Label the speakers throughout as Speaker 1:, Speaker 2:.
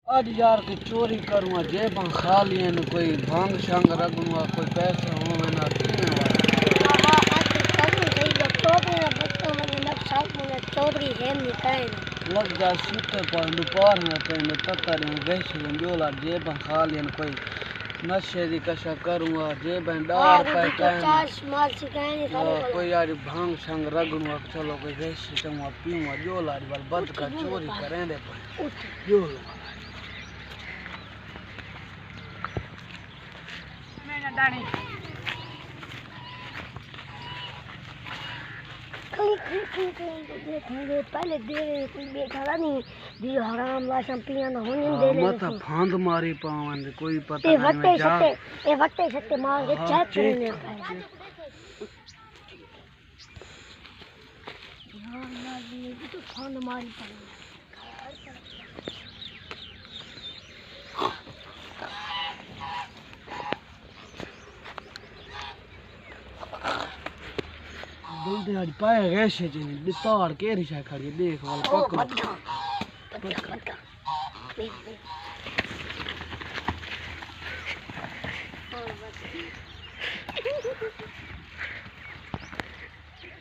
Speaker 1: आज यार की चोरी करूँगा जेब खाली है न कोई भांग शांग रखूँगा कोई पैसा हो मैं ना लग जा सूते पर दोपहर में पे न ततर में गैस में जोला जेब खाली है कोई नशे दी कशा करूँगा जेब डार पे कोई यार भांग शांग रखूँगा चलो कोई गैस में पीऊँगा जोला बद का चोरी करें दे पर जोला
Speaker 2: डाणी देखेंगे पहले दे बैठा था नहीं दियो हराम लाशम पिया ना होने दे ले
Speaker 1: मत फांद मारी पावन कोई पता
Speaker 2: नहीं ए वट्टे सट्टे मार के चेक करने पाए यार ना ये तो फांद मारी पाए बोलते आज पाए गैसे जी बितार के रिशा खड़ी देख वाल पकड़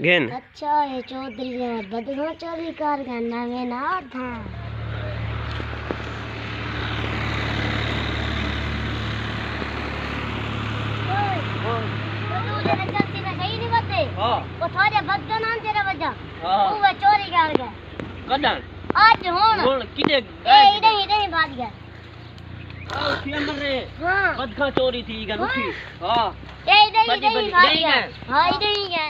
Speaker 1: गेन
Speaker 2: अच्छा है चौधरी है बदलो चोरी कर गन्ना में ना था वो थोड़े बदन आन तेरे वजह वो चोरी कर गया
Speaker 1: कदन
Speaker 2: आज होण
Speaker 1: किने
Speaker 2: ए इधर भाग गया
Speaker 1: फिर मर रे
Speaker 2: हां
Speaker 1: बदखा चोरी थी गन उठी हां
Speaker 2: ए इधर भाग गया हां इधर ही गया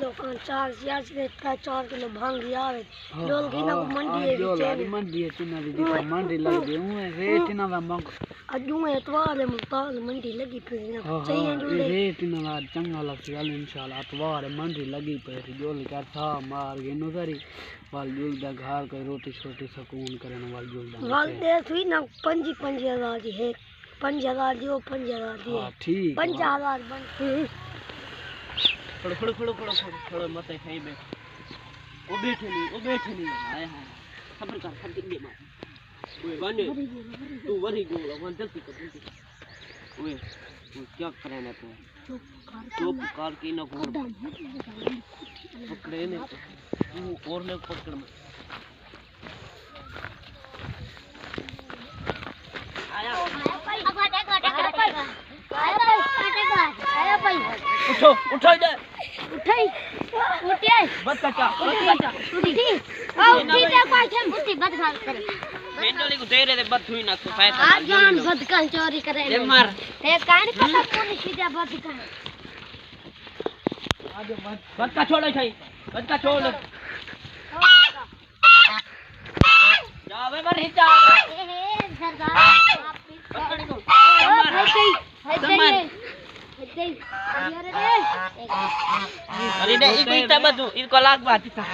Speaker 2: लोगों 4 किलो भांग आवे डोल की ना मंडी है
Speaker 1: मंडी है तिना दी मंडी लग गई हूं रेट ना मंग
Speaker 2: अजू एतवार मुताल मंडी लगी पे चाहिए जो
Speaker 1: रेट ना चंगा लग गया इंशाल्लाह एतवार मंडी लगी पे जोल का था मार के नो सारी वाल जोल दा घर कोई रोटी छोटी सुकून करन वाल जोल दा
Speaker 2: वाल दे थी ना 5000 दी है 5000 दियो 5000 दी
Speaker 1: हां ठीक
Speaker 2: 5000 बन
Speaker 1: थोड़ा मत खाई बे ओ बैठे नहीं हाय हाय सब्र कर दे मार ओए बने तू वरी गोल वन जल्दी कर ओए तू क्या करना तू चुप कर के ना घूर पकड़े ने तू और ले पकड़ में आया उठो उठो इधर
Speaker 2: उठिए
Speaker 1: बस काका
Speaker 2: उठी ते कोई उठी बद खा करे
Speaker 1: मेंडोली को दे रहे बद हुई ना तो पैसा
Speaker 2: आज जान बद का चोरी करे
Speaker 1: ले मार
Speaker 2: ते कान पता पुलिस सीधा बद का
Speaker 1: आज बद का छोड़ छई बद का छोड़ जा बे मर हिचा
Speaker 2: ए सरदार पकड़ दो
Speaker 1: अरे दे इको इता बदू इको लाग बात था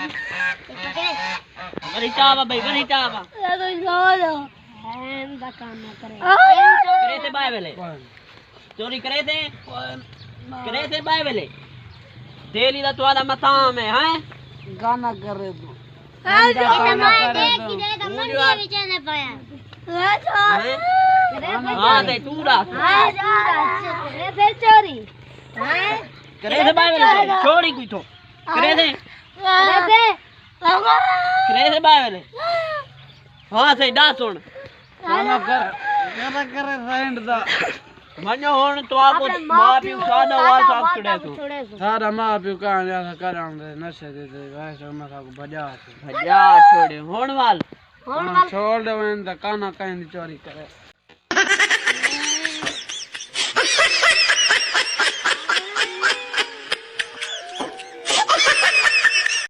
Speaker 1: अरे चावा भाई बरी चावा
Speaker 2: तो लो हम दा काम ना
Speaker 1: करे थे बाय वेले चोरी करे थे बाय वेले तेली दा तोला मताम है हैं गाना कर रहे तू हां दे तूड़ा
Speaker 2: चोरी
Speaker 1: करे थे बाय वेले छोड़ी कोई तो करे थे बाय वेले हां सही दा सुन गाना कर रेंड दा मन्यो होन तो आपको मां पियो सादा वाल साफ छड़े तू सारा मां पियो का जा करां दे नशे दे वैसे मैं का भजा छोड़े होन वाल छोड़ दे वन दा काना कहीं चोरी करे